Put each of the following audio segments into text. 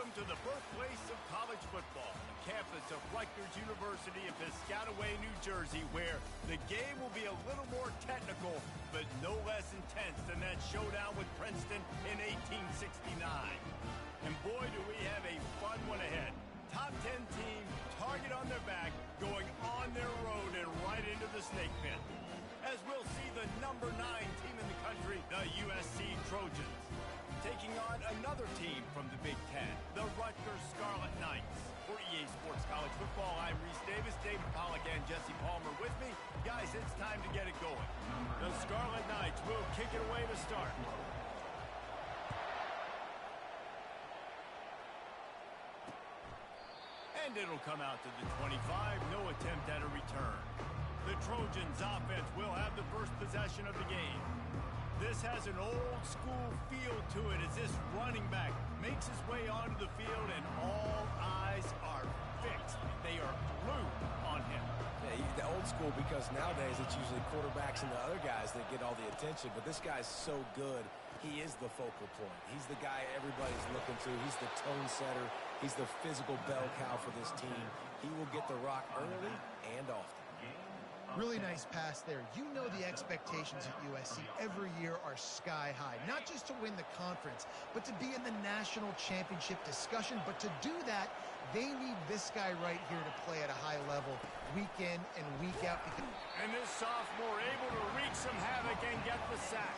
Welcome to the birthplace of college football, the campus of Rutgers University in Piscataway, New Jersey, where the game will be a little more technical, but no less intense than that showdown with Princeton in 1869. And boy, do we have a fun one ahead. Top 10 team, target on their back, going on their road and right into the snake pit. As we'll see the number 9 team in the country, the USC Trojans, taking on another team from the Big Ten, the Rutgers Scarlet Knights. For EA Sports College Football, I'm Reese Davis, David Pollack, and Jesse Palmer with me. Guys, it's time to get it going. The Scarlet Knights will kick it away to start. And it'll come out to the 25, no attempt at a return. The Trojans offense will have the first possession of the game. This has an old school feel to it as this running back makes his way onto the field and all eyes are fixed. They are glued on him. Yeah, the old school because nowadays it's usually quarterbacks and the other guys that get all the attention, but this guy's so good. He is the focal point. He's the guy everybody's looking to. He's the tone setter. He's the physical bell cow for this team. He will get the rock early and often. Really nice pass there. You know the expectations at USC every year are sky high. Not just to win the conference, but to be in the national championship discussion. But to do that, they need this guy right here to play at a high level week in and week out. And this sophomore able to wreak some havoc and get the sack.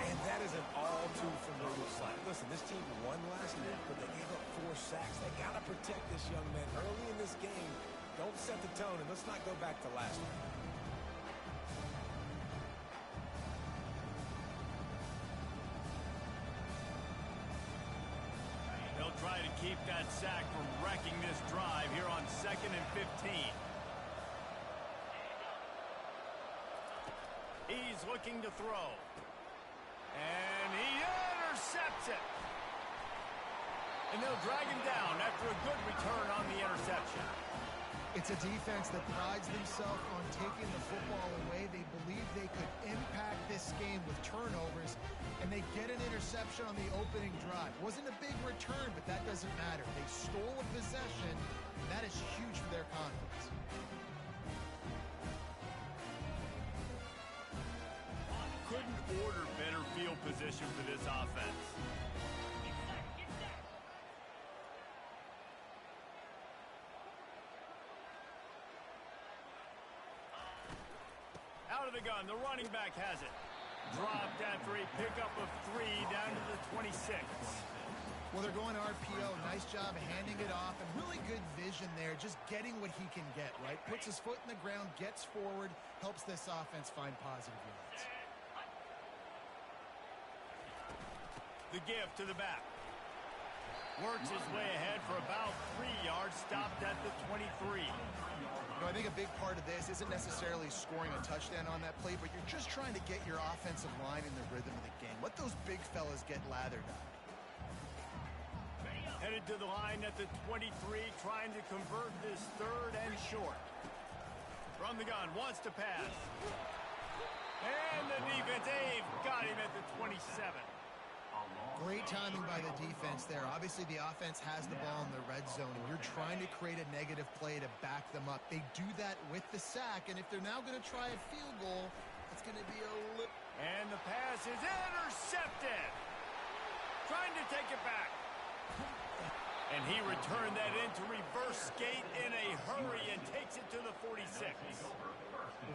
And that is an all-too-familiar sight. Listen, this team won last week, but they gave up 4 sacks. They got to protect this young man early in this game. Don't set the tone, and let's not go back to last week. They'll try to keep that sack from wrecking this drive here on 2nd and 15. He's looking to throw. And he intercepts it. And they'll drag him down after a good return on the interception. It's a defense that prides themselves on taking the football away. They believe they could impact this game with turnovers, and they get an interception on the opening drive. Wasn't a big return, but that doesn't matter. They stole a possession, and that is huge for their confidence. Couldn't order better field position for this offense. Out of the gun, the running back has it. Dropped after a pickup of 3 down to the 26. Well, they're going RPO. Nice job of handing it off, and really good vision there, just getting what he can get, right? Puts his foot in the ground, gets forward, helps this offense find positive yards. The give to the back. Works his way ahead for about 3 yards, stopped at the 23. You know, I think a big part of this isn't necessarily scoring a touchdown on that play, but you're just trying to get your offensive line in the rhythm of the game. Let those big fellas get lathered up. Headed to the line at the 23, trying to convert this 3rd and short. From the gun, wants to pass. And the defense, they've got him at the 27. Great timing by the defense there. Obviously, the offense has the ball in the red zone, and you're trying to create a negative play to back them up. They do that with the sack, and if they're now going to try a field goal, it's going to be a little... And the pass is intercepted. Trying to take it back. And he returned that into reverse skate in a hurry and takes it to the 46.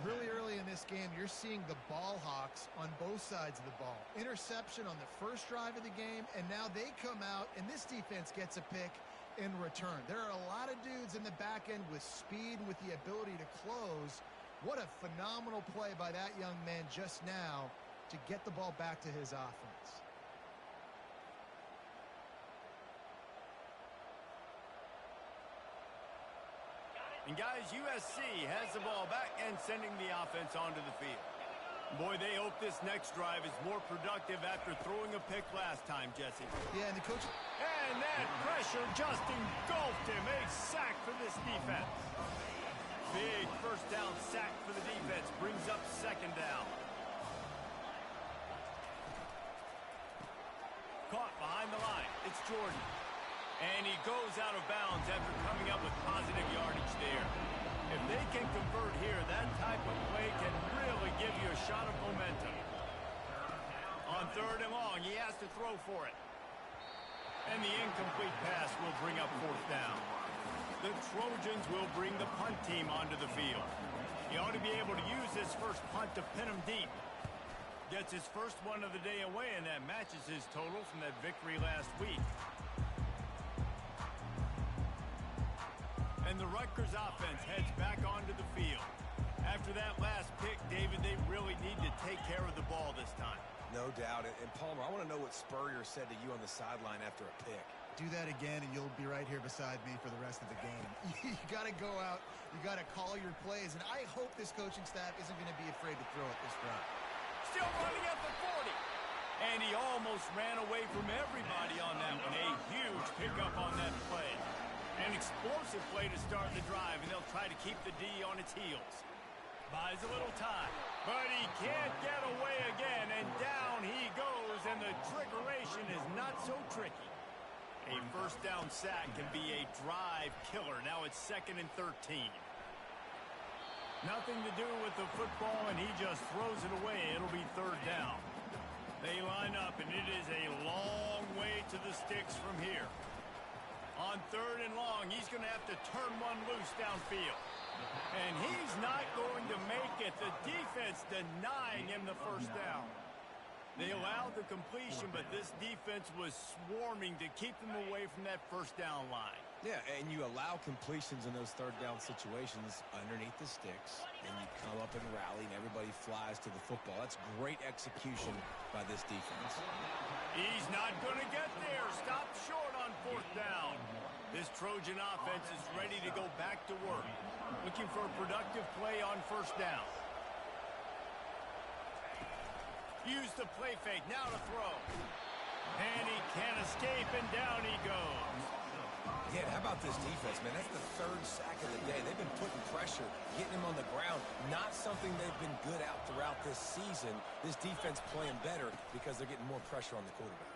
Really early in this game, you're seeing the ball hawks on both sides of the ball. Interception on the first drive of the game, and now they come out, and this defense gets a pick in return. There are a lot of dudes in the back end with speed and with the ability to close. What a phenomenal play by that young man just now to get the ball back to his offense. And guys, USC has the ball back and sending the offense onto the field. Boy, they hope this next drive is more productive after throwing a pick last time, Jesse. Yeah, and the coach... And that pressure just engulfed him. A sack for this defense. Big first down sack for the defense. Brings up 2nd down. Caught behind the line. It's Jordan. And he goes out of bounds after coming up with positive yardage there. If they can convert here, that type of play can really give you a shot of momentum. On 3rd and long, he has to throw for it. And the incomplete pass will bring up 4th down. The Trojans will bring the punt team onto the field. He ought to be able to use this first punt to pin him deep. Gets his first one of the day away, and that matches his total from that victory last week. And the Rutgers offense heads back onto the field. After that last pick, David, they really need to take care of the ball this time. No doubt. And Palmer, I want to know what Spurrier said to you on the sideline after a pick. Do that again, and you'll be right here beside me for the rest of the game. You got to go out. You got to call your plays. And I hope this coaching staff isn't going to be afraid to throw it this drive. Still running at the 40. And he almost ran away from everybody on that one. A huge pickup on that play. An explosive play to start the drive, and they'll try to keep the D on its heels. Buys a little time, but he can't get away again, and down he goes, and the trickeration is not so tricky. A first down sack can be a drive killer. Now it's 2nd and 13. Nothing to do with the football, and he just throws it away. It'll be 3rd down. They line up, and it is a long way to the sticks from here. On 3rd and long, he's going to have to turn one loose downfield. And he's not going to make it. The defense denying him the first down. They allowed the completion, but this defense was swarming to keep them away from that first down line. Yeah, and you allow completions in those 3rd down situations underneath the sticks, and you come up and rally, and everybody flies to the football. That's great execution by this defense. He's not going to get there. Stop short on 4th down. This Trojan offense is ready to go back to work, looking for a productive play on 1st down. Use the play fake, now to throw. And he can't escape, and down he goes. Yeah, how about this defense, man? That's the 3rd sack of the day. They've been putting pressure, getting him on the ground. Not something they've been good at throughout this season. This defense playing better because they're getting more pressure on the quarterback.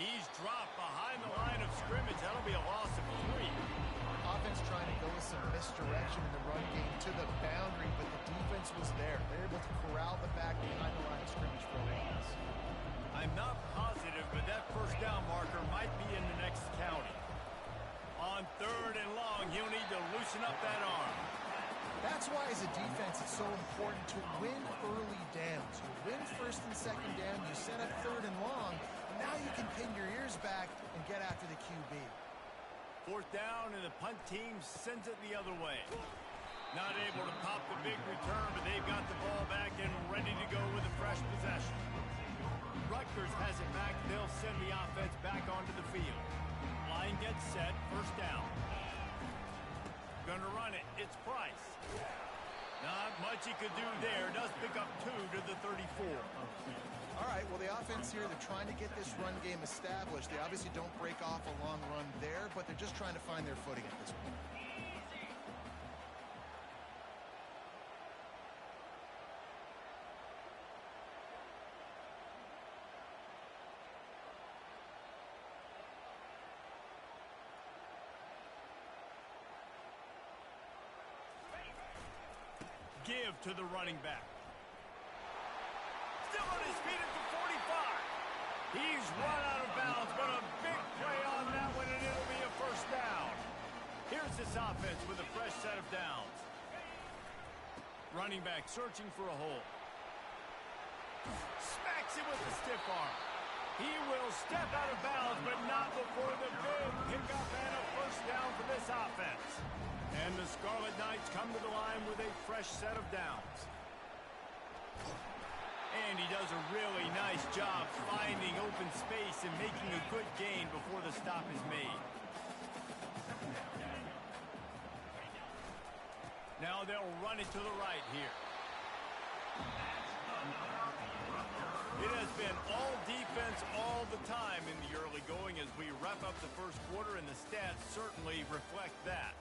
He's dropped behind the line of scrimmage. That'll be a loss of 3. Offense trying to go with some misdirection in the run game to the boundary, but the defense was there. They're able to corral the back behind the line of scrimmage for a loss. I'm not positive, but that first down marker might be in the next county. On 3rd and long, he'll need to loosen up that arm. That's why, as a defense, it's so important to win early downs. You win 1st and 2nd down, you set up 3rd and long, and now you can pin your ears back and get after the QB. 4th down, and the punt team sends it the other way. Not able to pop the big return, but they've got the ball back and ready to go with a fresh possession. Rutgers has it back. They'll send the offense back onto the field. Line gets set. 1st down. Gonna run it. It's Price. Not much he could do there. Does pick up 2 to the 34. All right, well, the offense here, they're trying to get this run game established. They obviously don't break off a long run there, but they're just trying to find their footing at this point. Give to the running back. Still on his feet at the 45. He's run out of bounds, but a big play on that one, and it'll be a 1st down. Here's this offense with a fresh set of downs. Running back searching for a hole. Smacks it with the stiff arm. He will step out of bounds, but not before the big pickup and a 1st down for this offense. And the Scarlet Knights come to the line with a fresh set of downs. And he does a really nice job finding open space and making a good gain before the stop is made. Now they'll run it to the right here. It has been all defense all the time in the early going as we wrap up the 1st quarter, and the stats certainly reflect that.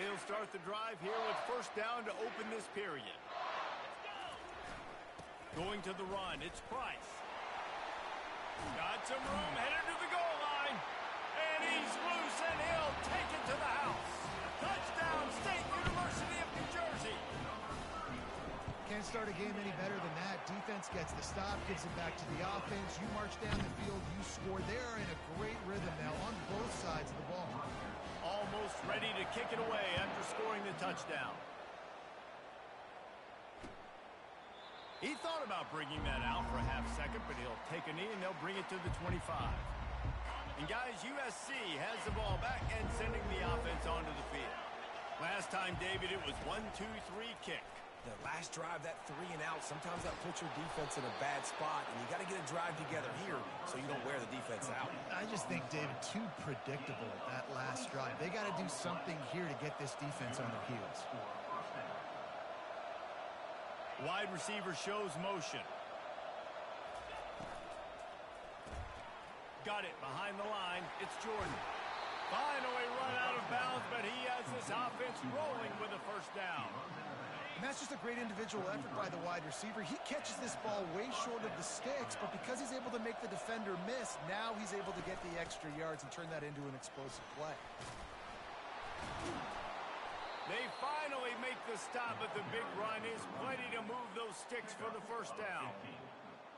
They'll start the drive here with 1st down to open this period. Going to the run, it's Price. Got some room, headed to the goal line. And he's loose, and he'll take it to the house. Touchdown, State University of New Jersey. Can't start a game any better than that. Defense gets the stop, gives it back to the offense. You march down the field, you score. They are in a great rhythm now on both sides of the ball. Almost ready to kick it away after scoring the touchdown. He thought about bringing that out for a half second, but he'll take a knee and they'll bring it to the 25. And guys, USC has the ball back and sending the offense onto the field. Last time, David, it was 1-2-3 kick. The last drive, that 3 and out, sometimes that puts your defense in a bad spot, and you got to get a drive together here so you don't wear the defense out. I just think, David, too predictable that last drive. They got to do something here to get this defense on their heels. Wide receiver shows motion. Got it behind the line. It's Jordan. Finally run out of bounds, but he has this offense rolling with a first down. And that's just a great individual effort by the wide receiver. He catches this ball way short of the sticks, but because he's able to make the defender miss, now he's able to get the extra yards and turn that into an explosive play. They finally make the stop, but the big run is plenty to move those sticks for the first down.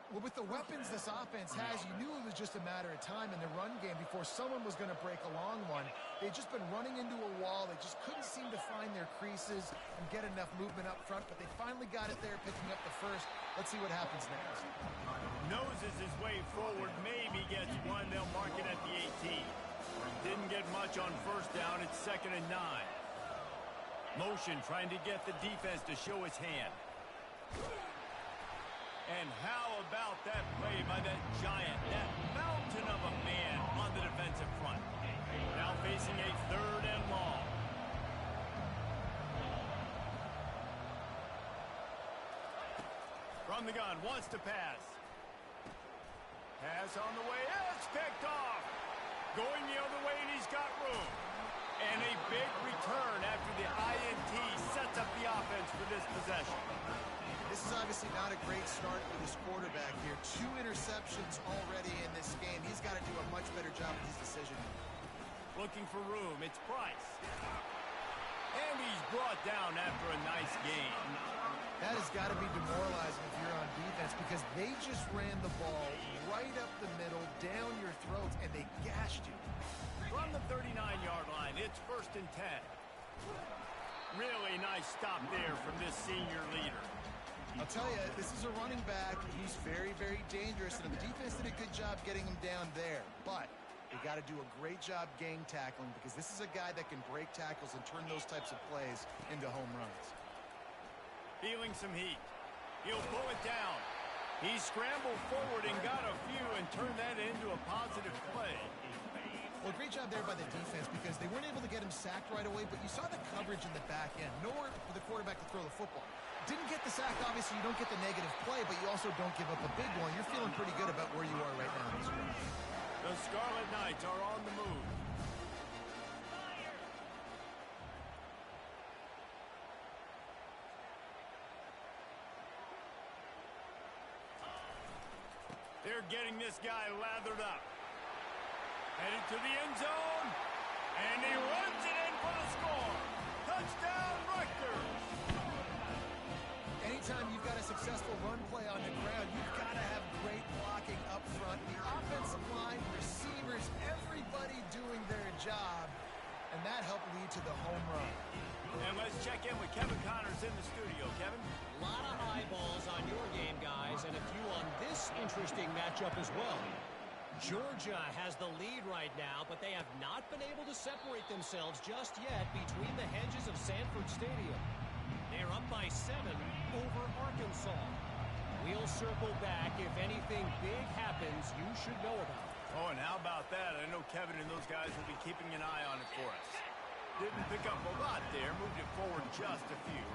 Well, with the weapons this offense has, you knew it was just a matter of time in the run game before someone was going to break a long one. They'd just been running into a wall. They just couldn't seem to find their creases and get enough movement up front, but they finally got it there, picking up the first. Let's see what happens next. Noses his way forward, maybe gets one. They'll mark it at the 18. Didn't get much on first down. It's 2nd and 9. Motion trying to get the defense to show his hand. And how about that play by that giant, that mountain of a man on the defensive front. Now facing a 3rd and long. From the gun, wants to pass. Pass on the way, it's picked off. Going the other way, and he's got room. And a big return after the INT sets up the offense for this possession. This is obviously not a great start for this quarterback here. 2 interceptions already in this game. He's got to do a much better job with his decision. Looking for room, it's Price. And he's brought down after a nice gain. That has got to be demoralizing if you're on defense because they just ran the ball right up the middle, down your throats, and they gashed you. From the 39-yard line, it's 1st and 10. Really nice stop there from this senior leader. I'll tell you, this is a running back. He's very, very dangerous, and the defense did a good job getting him down there. But they got to do a great job gang tackling because this is a guy that can break tackles and turn those types of plays into home runs. Feeling some heat. He'll pull it down. He scrambled forward and got a few and turned that into a positive play. Well, great job there by the defense because they weren't able to get him sacked right away, but you saw the coverage in the back end. Nowhere for the quarterback to throw the football. Didn't get the sack, obviously you don't get the negative play, but you also don't give up a big one. You're feeling pretty good about where you are right now in this game. The Scarlet Knights are on the move. They're getting this guy lathered up. Headed to the end zone. And he runs it in for the score. Touchdown, Rutgers. Anytime you've got a successful run play on the ground, you've got to have great blocking up front. The offensive line, receivers, everybody doing their job. And that helped lead to the home run. And let's check in with Kevin Connors in the studio. Kevin? A lot of eyeballs on your game, guys, and a few on this interesting matchup as well. Georgia has the lead right now, but they have not been able to separate themselves just yet between the hedges of Sanford Stadium. They're up by 7 over Arkansas. We'll circle back. If anything big happens, you should know about it. Oh, and how about that? I know Kevin and those guys will be keeping an eye on it for us. Didn't pick up a lot there, moved it forward just a few.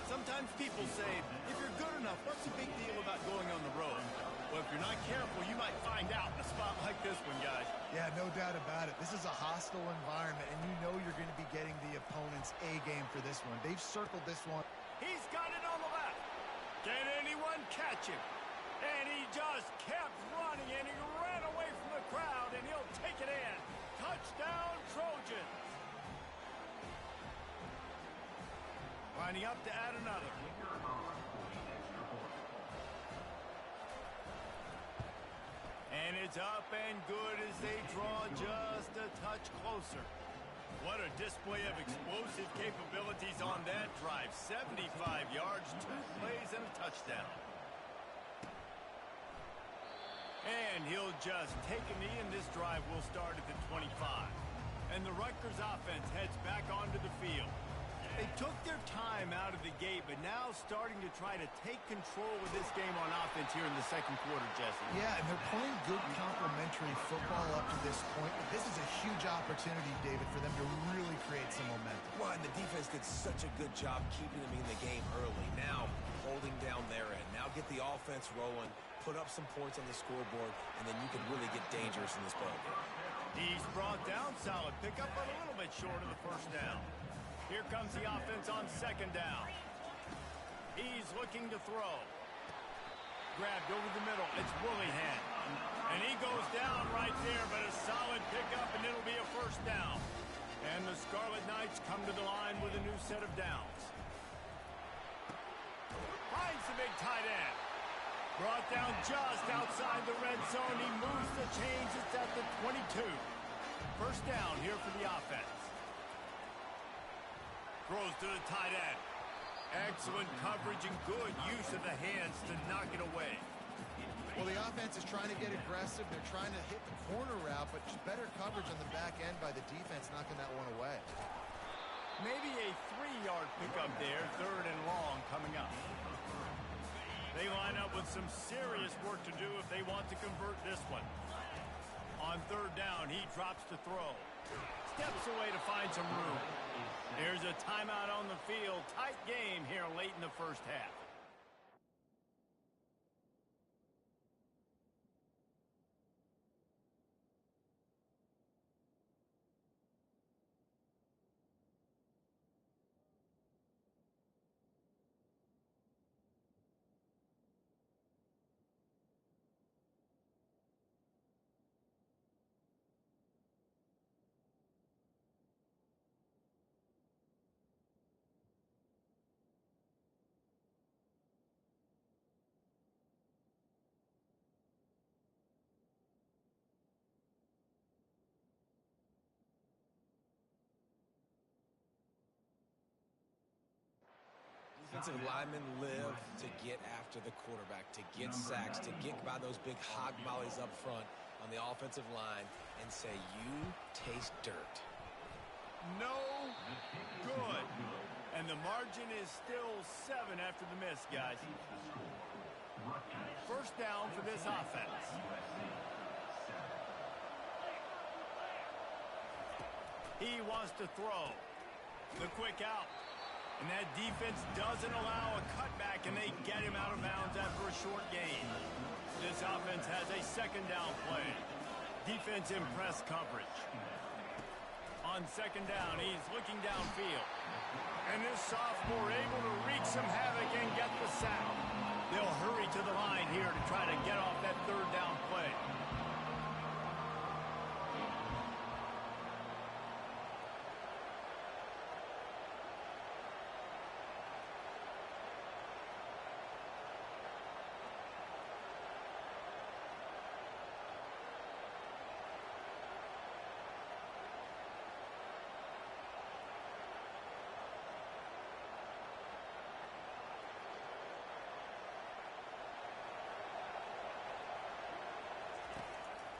Sometimes people say, if you're good enough, what's the big deal about going on the road? Well, if you're not careful, you might find out in a spot like this one, guys. Yeah, no doubt about it. This is a hostile environment, and you know you're going to be getting the opponent's A game for this one. They've circled this one. He's got it on the left. Can anyone catch him. And he just kept running, and he ran away from the crowd, and he'll take it in. Touchdown, Trojans. Lining up to add another. And it's up and good as they draw just a touch closer. What a display of explosive capabilities on that drive. 75 yards, 2 plays, and a touchdown. And he'll just take a knee, and this drive will start at the 25. And the Rutgers offense heads back onto the field. They took their time out of the gate, but now starting to try to take control of this game on offense here in the second quarter, Jesse. Yeah, and they're playing good complementary football up to this point. But this is a huge opportunity, David, for them to really create some momentum. Well, and the defense did such a good job keeping them in the game early. Now, holding down their end. Now get the offense rolling, put up some points on the scoreboard, and then you can really get dangerous in this ballgame. He's brought down, solid pickup, but a little bit short of the first down. Here comes the offense on second down. He's looking to throw. Grabbed over the middle. It's Willingham. And he goes down right there, but a solid pickup, and it'll be a first down. And the Scarlet Knights come to the line with a new set of downs. Finds the big tight end. Brought down just outside the red zone. He moves the chains. It's at the 22. First down here for the offense. Throws to the tight end. Excellent coverage and good use of the hands to knock it away. Well, the offense is trying to get aggressive. They're trying to hit the corner route, but just better coverage on the back end by the defense, knocking that one away. Maybe a 3-yard pickup there, third and long coming up. They line up with some serious work to do if they want to convert this one. On third down, he drops to throw. Steps away to find some room. There's a timeout on the field. Tight game here late in the first half. Defensive linemen live to get after the quarterback, to get sacks, to get by those big hog mollies up front on the offensive line and say, you taste dirt. No good. And the margin is still 7 after the miss, guys. First down for this offense. He wants to throw. The quick out. And that defense doesn't allow a cutback, and they get him out of bounds after a short gain. This offense has a second down play. Defense in press coverage. On second down, he's looking downfield. And this sophomore able to wreak some havoc and get the sack. They'll hurry to the line here to try to get off that third down play.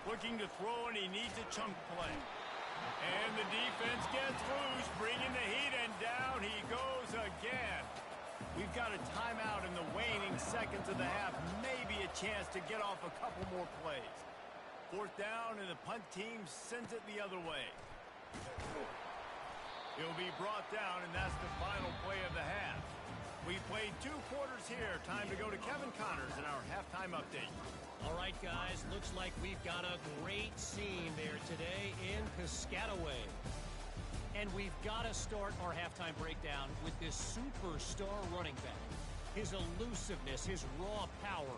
Looking to throw, and he needs a chunk play. And the defense gets loose, bringing the heat, and down he goes again. We've got a timeout in the waning seconds of the half. Maybe a chance to get off a couple more plays. Fourth down, and the punt team sends it the other way. He'll be brought down, and that's the final play of the half. We played 2 quarters here. Time to go to Kevin Connors in our halftime update. All right, guys, looks like we've got a great scene there today in Piscataway. And we've got to start our halftime breakdown with this superstar running back. his elusiveness, his raw power.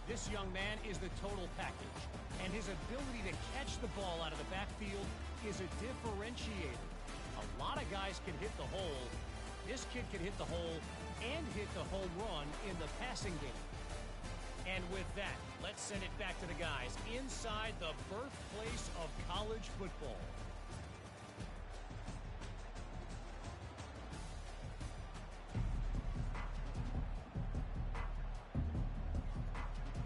This young man is the total package, and his ability to catch the ball out of the backfield is a differentiator. A lot of guys can hit the hole. This kid can hit the hole and hit the home run in the passing game. And with that, let's send it back to the guys inside the birthplace of college football.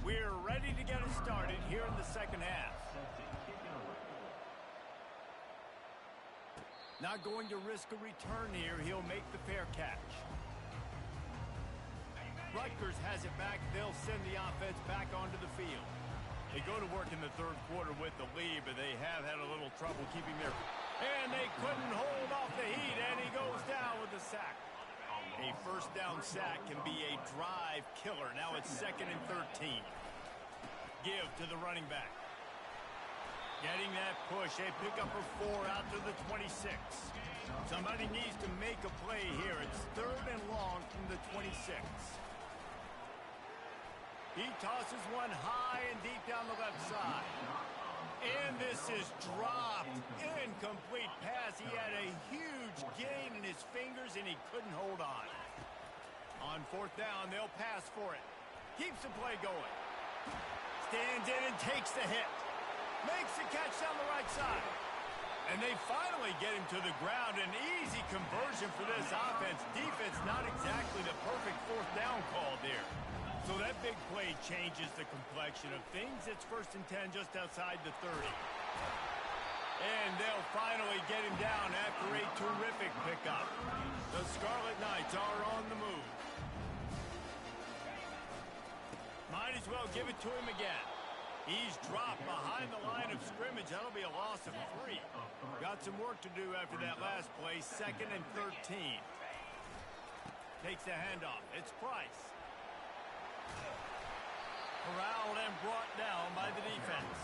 We're ready to get it started here in the second half. Not going to risk a return here. He'll make the fair catch. Rutgers has it back. They'll send the offense back onto the field. They go to work in the third quarter with the lead, but they have had a little trouble keeping their... And they couldn't hold off the heat, and he goes down with a sack. A first down sack can be a drive killer. Now it's 2nd and 13. Give to the running back. Getting that push. A pickup of 4 out to the 26. Somebody needs to make a play here. It's 3rd and long from the 26. He tosses one high and deep down the left side. And this is dropped. Incomplete pass. He had a huge gain in his fingers, and he couldn't hold on. On 4th down, they'll pass for it. Keeps the play going. Stands in and takes the hit. Makes the catch down the right side. And they finally get him to the ground. An easy conversion for this offense. Defense not exactly the perfect 4th down call there. So that big play changes the complexion of things. It's 1st and 10 just outside the 30. And they'll finally get him down after a terrific pickup. The Scarlet Knights are on the move. Might as well give it to him again. He's dropped behind the line of scrimmage. That'll be a loss of 3. Got some work to do after that last play. 2nd and 13. Takes the handoff. It's Price. Corralled and brought down by the defense.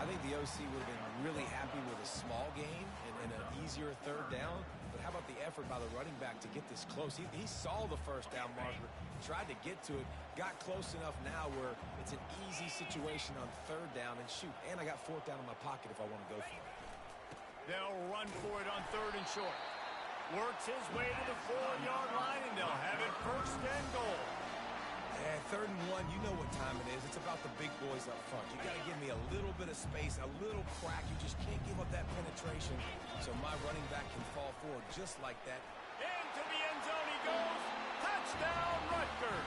I think the OC would have been really happy with a small gain and an easier 3rd down. But how about the effort by the running back to get this close? He saw the 1st down marker, tried to get to it, got close enough now where it's an easy situation on 3rd down. And shoot, and I got 4th down in my pocket if I want to go for it. They'll run for it on 3rd and short. Works his way to the 4-yard line, and they'll have it 1st and goal. Yeah, 3rd and 1, you know what time it is. It's about the big boys up front. You got to give me a little bit of space, a little crack. You just can't give up that penetration. So my running back can fall forward just like that. Into the end zone he goes. Touchdown, Rutgers.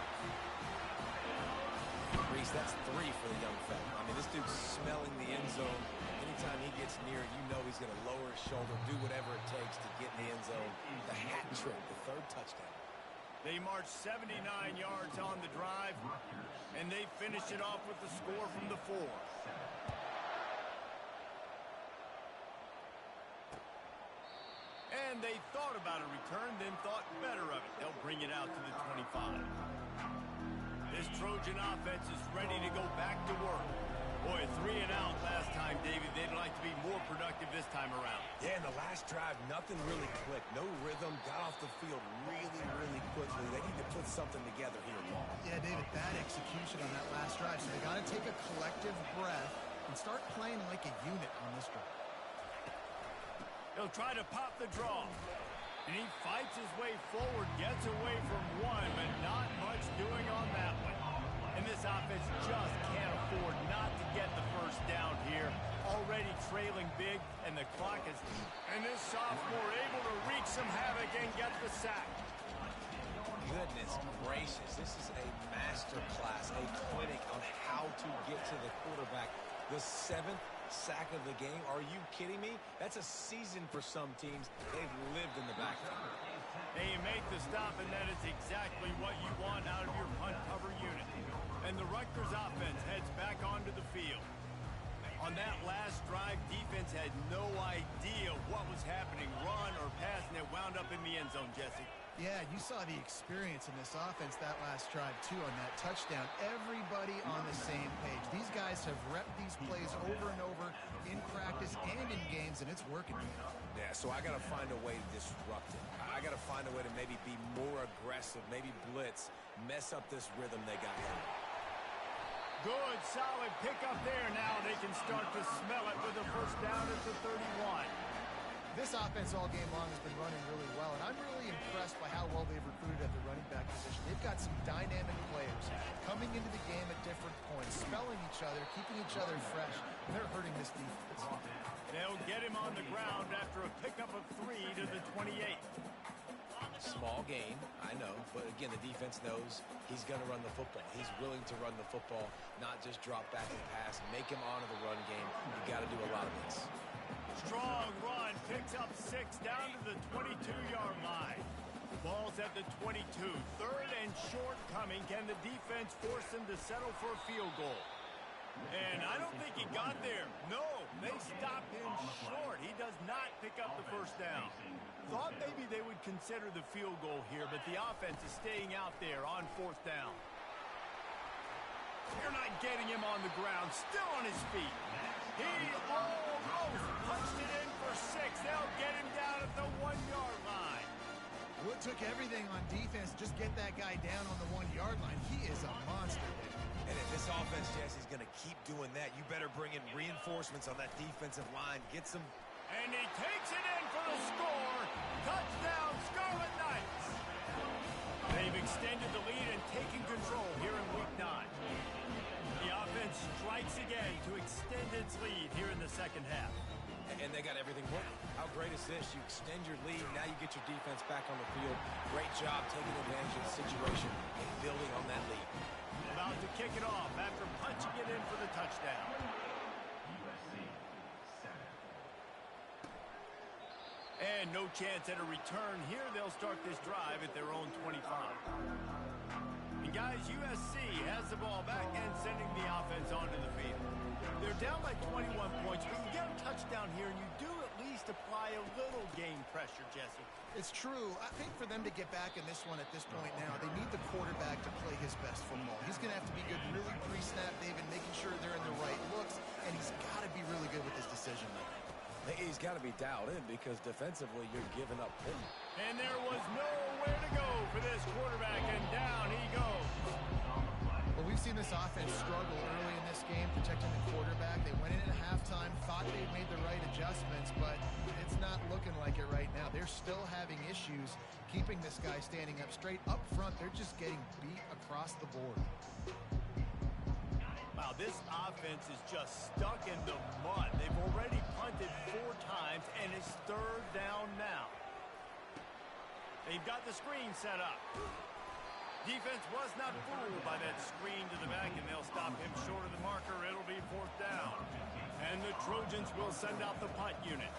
Reese, that's 3 for the young fella. I mean, this dude's smelling the end zone. Anytime he gets near it, you know he's going to lower his shoulder, do whatever it takes to get in the end zone. The hat trick, the 3rd touchdown. They marched 79 yards on the drive, and they finished it off with the score from the 4. And they thought about a return, then thought better of it. They'll bring it out to the 25. This Trojan offense is ready to go back to work. Boy, 3 and out last time, David. They'd like to be more productive this time around. Yeah, in the last drive, nothing really clicked. No rhythm, got off the field really quickly. They need to put something together here, Paul. Yeah, David, bad execution on that last drive. So they got to take a collective breath and start playing like a unit on this drive. He'll try to pop the draw. And he fights his way forward, gets away from one, but not much doing on that one. And this offense just can't afford not to get the 1st down here. Already trailing big, and the clock is... And this sophomore able to wreak some havoc and get the sack. Goodness gracious, this is a master class, a clinic on how to get to the quarterback. The 7th sack of the game. Are you kidding me? That's a season for some teams. They've lived in the backfield. They make the stop, and that is exactly what you want out of your punt cover unit. And the Rutgers offense heads back onto the field. On that last drive, defense had no idea what was happening, run or pass, and it wound up in the end zone, Jesse. Yeah, you saw the experience in this offense that last drive, too, on that touchdown. Everybody on the same page. These guys have repped these plays over and over in practice and in games, and it's working. Yeah, so I got to find a way to disrupt it. I got to find a way to maybe be more aggressive, maybe blitz, mess up this rhythm they got here. Good, solid pickup there. Now they can start to smell it with a first down at the 31. This offense all game long has been running really well, and I'm really impressed by how well they've recruited at the running back position. They've got some dynamic players coming into the game at different points, spelling each other, keeping each other fresh, and they're hurting this defense. They'll get him on the ground after a pickup of 3 to the 28. Small gain, I know, but again, the defense knows he's going to run the football. He's willing to run the football, not just drop back and pass, make him honor the run game. You got to do a lot of this. Strong run, picks up 6 down to the 22-yard line. Ball's at the 22. Third and short coming. Can the defense force him to settle for a field goal? And I don't think he got there. No, they stopped him short. He does not pick up the first down. Thought maybe they would consider the field goal here, but the offense is staying out there on 4th down. You're not getting him on the ground, still on his feet. He almost punched it in for 6. They'll get him down at the 1-yard line. Well, it took everything on defense to just get that guy down on the 1-yard line. He is a monster. And if this offense, Jesse's going to keep doing that, you better bring in reinforcements on that defensive line. Get some. And he takes it in for the score. Touchdown, Scarlet Knights. They've extended the lead and taken control here in Week 9. The offense strikes again to extend its lead here in the second half. And they got everything working. How great is this? You extend your lead, now you get your defense back on the field. Great job taking advantage of the situation and building on that lead. About to kick it off after punching it in for the touchdown. And no chance at a return here. They'll start this drive at their own 25. And guys, USC has the ball back and sending the offense onto the field. They're down by 21 points, but you get a touchdown here, and you do at least apply a little game pressure, Jesse. It's true. I think for them to get back in this one at this point now, they need the quarterback to play his best football. He's going to have to be good really pre-snap, David, making sure they're in the right looks, and he's got to be really good with his decision-making. He's got to be dialed in because defensively you're giving up points. And there was nowhere to go for this quarterback, and down he goes. Well, we've seen this offense struggle early in this game protecting the quarterback. They went in at halftime, thought they'd made the right adjustments, but it's not looking like it right now. They're still having issues keeping this guy standing up straight. Up front, they're just getting beat across the board. Wow, this offense is just stuck in the mud. They've already punted 4 times, and it's 3rd down now. They've got the screen set up. Defense was not fooled by that screen to the back, and they'll stop him short of the marker. It'll be 4th down. And the Trojans will send out the punt unit.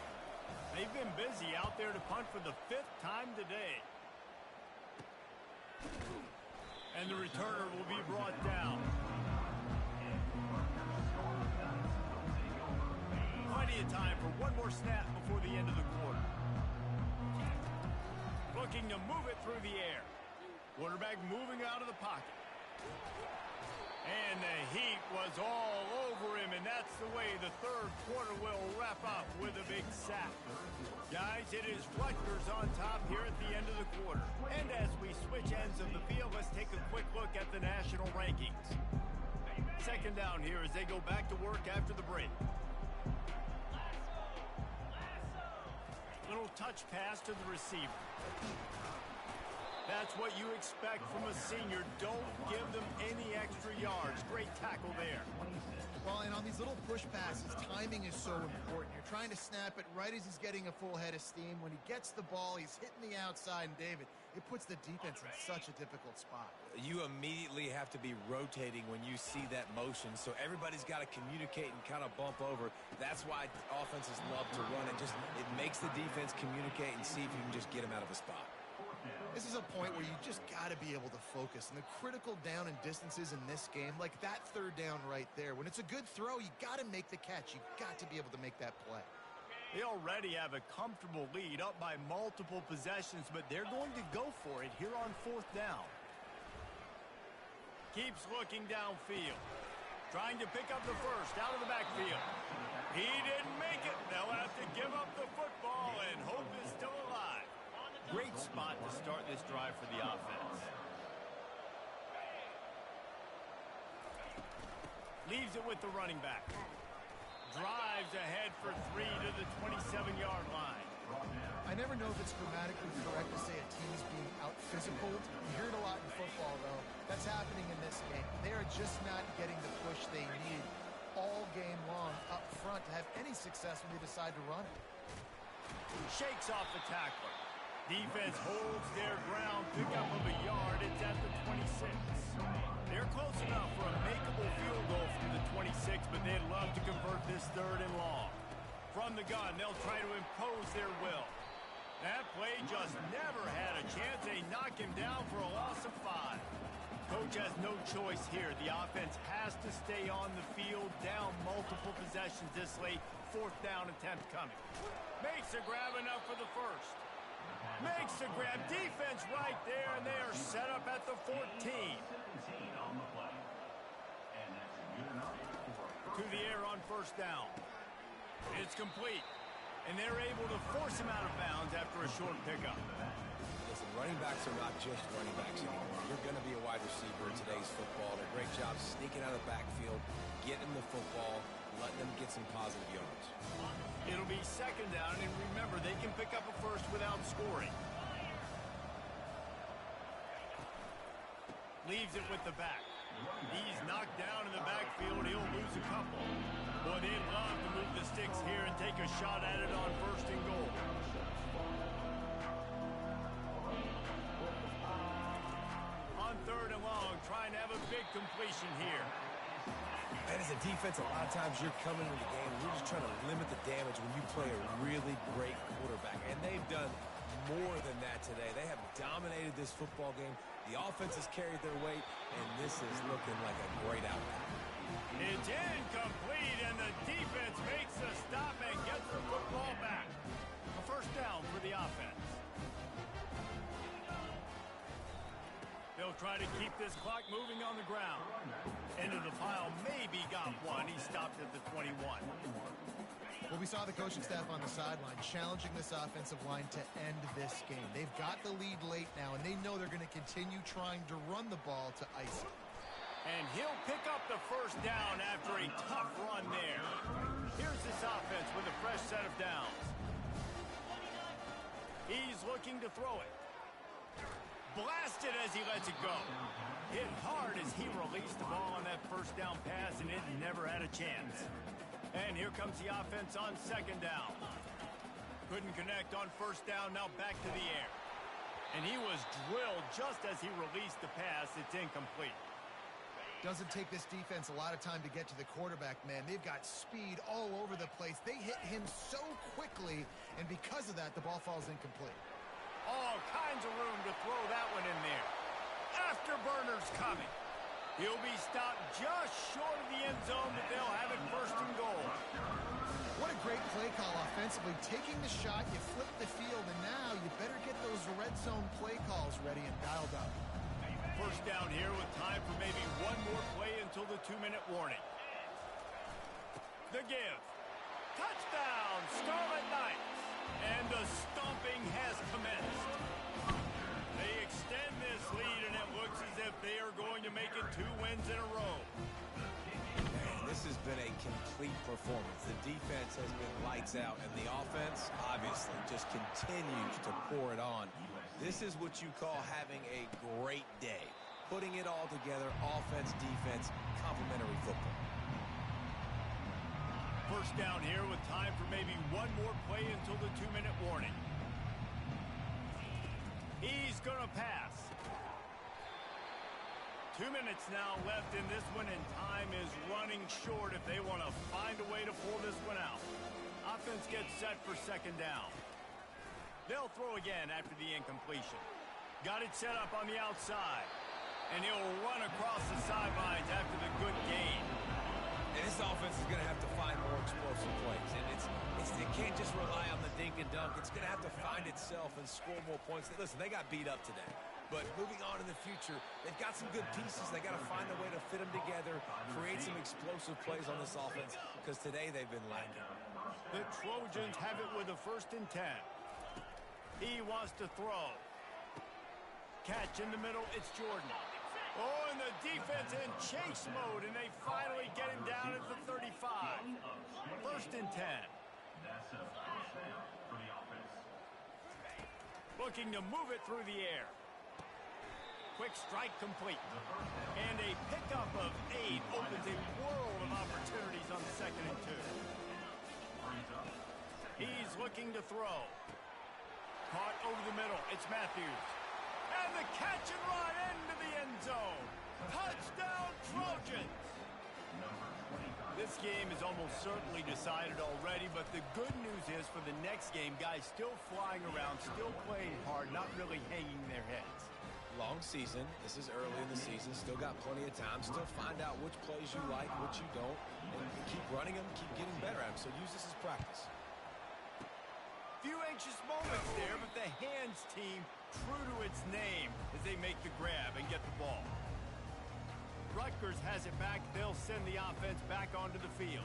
They've been busy out there to punt for the 5th time today. And the returner will be brought down. Plenty of time for one more snap before the end of the quarter. Looking to move it through the air. Quarterback moving out of the pocket. And the heat was all over him, and that's the way the 3rd quarter will wrap up with a big sack. Guys, it is Rutgers on top here at the end of the quarter. And as we switch ends of the field, let's take a quick look at the national rankings. 2nd down here as they go back to work after the break. Little touch pass to the receiver. That's what you expect from a senior. Don't give them any extra yards. Great tackle there. Well, and on these little push passes, timing is so important. You're trying to snap it right as he's getting a full head of steam. When he gets the ball, he's hitting the outside, and David, it puts the defense in such a difficult spot. You immediately have to be rotating when you see that motion, so everybody's got to communicate and kind of bump over. That's why offenses love to run it. It makes the defense communicate and see if you can just get him out of a spot. This is a point where you just got to be able to focus. And the critical down and distances in this game, like that 3rd down right there, when it's a good throw, you got to make the catch. You got to be able to make that play. They already have a comfortable lead up by multiple possessions, but they're going to go for it here on 4th down. Keeps looking downfield. Trying to pick up the first out of the backfield. He didn't make it. They'll have to give up the football, and hope is still alive. Great spot to start this drive for the offense. Leaves it with the running back. Drives ahead for 3 to the 27-yard line. I never know if it's grammatically correct to say a team is being out-physicaled. You hear it a lot in football, though. That's happening in this game. They are just not getting the push they need all game long up front to have any success when they decide to run it. Shakes off the tackler. Defense holds their ground. Pick up of a yard. It's at the 26. They're close enough for a makeable field goal from the 26, but they'd love to convert this 3rd and long. From the gun, they'll try to impose their will. That play just never had a chance. They knock him down for a loss of 5. Coach has no choice here. The offense has to stay on the field, down multiple possessions this late. 4th down attempt coming. Makes a grab enough for the first. Makes a grab. Defense right there, and they are set up at the 14. To the air on 1st down. It's complete. And they're able to force him out of bounds after a short pickup. Listen, running backs are not just running backs anymore. You're going to be a wide receiver in today's football. A great job sneaking out of the backfield, getting the football, letting them get some positive yards. It'll be 2nd down, and remember, they can pick up a first without scoring. Leaves it with the back. He's knocked down in the backfield. He'll lose a couple. Boy, they'd love to move the sticks here and take a shot at it on 1st and goal. On 3rd and long, trying to have a big completion here. And as a defense, a lot of times you're coming into the game and you're just trying to limit the damage when you play a really great quarterback. And they've done more than that today. They have dominated this football game. The offense has carried their weight, and this is looking like a great outcome. It's incomplete, and the defense makes the stop and gets the football back. A 1st down for the offense. They'll try to keep this clock moving on the ground. Into the pile, maybe got one. He stopped at the 21. Well, we saw the coaching staff on the sideline challenging this offensive line to end this game. They've got the lead late now, and they know they're going to continue trying to run the ball to ice it. And he'll pick up the 1st down after a tough run there. Here's this offense with a fresh set of downs. He's looking to throw it. Blasted as he lets it go. Hit hard as he released the ball on that 1st down pass, and it never had a chance. And here comes the offense on 2nd down. Couldn't connect on 1st down, now back to the air. And he was drilled just as he released the pass. It's incomplete. Doesn't take this defense a lot of time to get to the quarterback, man. They've got speed all over the place. They hit him so quickly, and because of that, the ball falls incomplete. All kinds of room to throw that one in there. Afterburner's coming. He'll be stopped just short of the end zone, but they'll have it 1st and goal. What a great play call offensively. Taking the shot, you flip the field, and now you better get those red zone play calls ready and dialed up. 1st down here with time for maybe one more play until the 2-minute warning. The give. Touchdown, Scarlet Knights. And the stomping has commenced. They extend this lead, and it looks as if they are going to make it 2 wins in a row. Man, this has been a complete performance. The defense has been lights out, and the offense, obviously, just continues to pour it on. This is what you call having a great day. Putting it all together, offense, defense, complementary football. 1st down here with time for maybe one more play until the 2-minute warning. He's going to pass. 2 minutes now left in this one, and time is running short if they want to find a way to pull this one out. Offense gets set for 2nd down. They'll throw again after the incompletion. Got it set up on the outside. And he'll run across the sidelines after the good gain. And this offense is going to have to find more explosive plays. And it's it can't just rely on the dink and dunk. It's going to have to find itself and score more points. Listen, they got beat up today. But moving on in the future, they've got some good pieces. They got to find a way to fit them together, create some explosive plays on this offense, because today they've been lacking. The Trojans have it with a 1st and 10. He wants to throw. Catch in the middle, it's Jordan. Oh, and the defense in chase mode, and they finally get him down at the 35. 1st and 10. Looking to move it through the air. Quick strike complete. And a pickup of 8 opens a world of opportunities on 2nd and 2. He's looking to throw. Caught over the middle. It's Matthews. And the catch and run into the end zone. Touchdown, Trojans! This game is almost certainly decided already, but the good news is for the next game, guys still flying around, still playing hard, not really hanging their heads. Long season. This is early in the season. Still got plenty of time. Still find out which plays you like, which you don't, and keep running them, keep getting better at them. So use this as practice. Few anxious moments there, but the hands team true to its name as they make the grab and get the ball. Rutgers has it back. They'll send the offense back onto the field.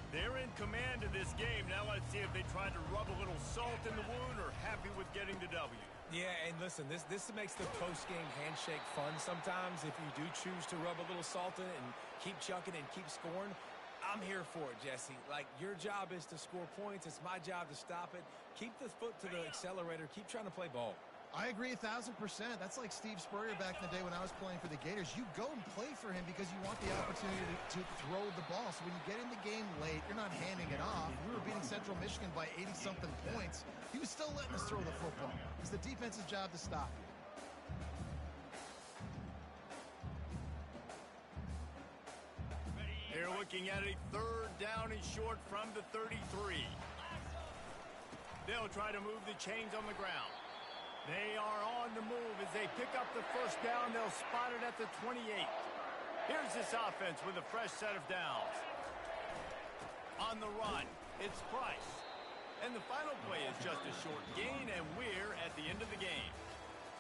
They're in command of this game. Now let's see if they try to rub a little salt in the wound or happy with getting the W. Yeah, and listen, this makes the post-game handshake fun sometimes. If you do choose to rub a little salt in it and keep chucking and keep scoring, I'm here for it, Jesse. Like, your job is to score points. It's my job to stop it. Keep the foot to the accelerator. Keep trying to play ball. I agree 1,000%. That's like Steve Spurrier back in the day when I was playing for the Gators. You go and play for him because you want the opportunity to throw the ball. So when you get in the game late, you're not handing it off. We were beating Central Michigan by 80-something points. He was still letting us throw the football. It's the defense's job to stop you. They're looking at a 3rd down and short from the 33. They'll try to move the chains on the ground. They are on the move as they pick up the 1st down. They'll spot it at the 28. Here's this offense with a fresh set of downs. On the run, it's Price. And the final play is just a short gain, and we're at the end of the game.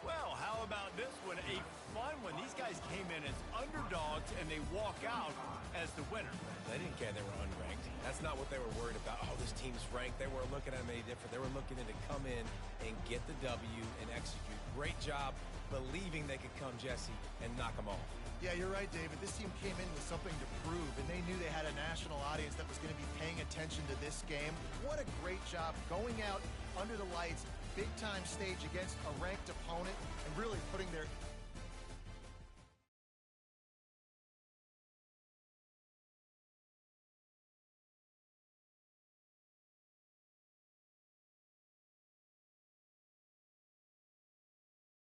Well, how about this one? A fun one. These guys came in as underdogs, and they walk out as the winner. They didn't care they were unranked. That's not what they were worried about. Oh, this team's ranked. They weren't looking at them any different. They were looking to come in and get the W and execute. Great job believing they could come, Jesse, and knock them off. Yeah, you're right, David. This team came in with something to prove, and they knew they had a national audience that was going to be paying attention to this game. What a great job going out under the lights, big-time stage against a ranked opponent, and really putting their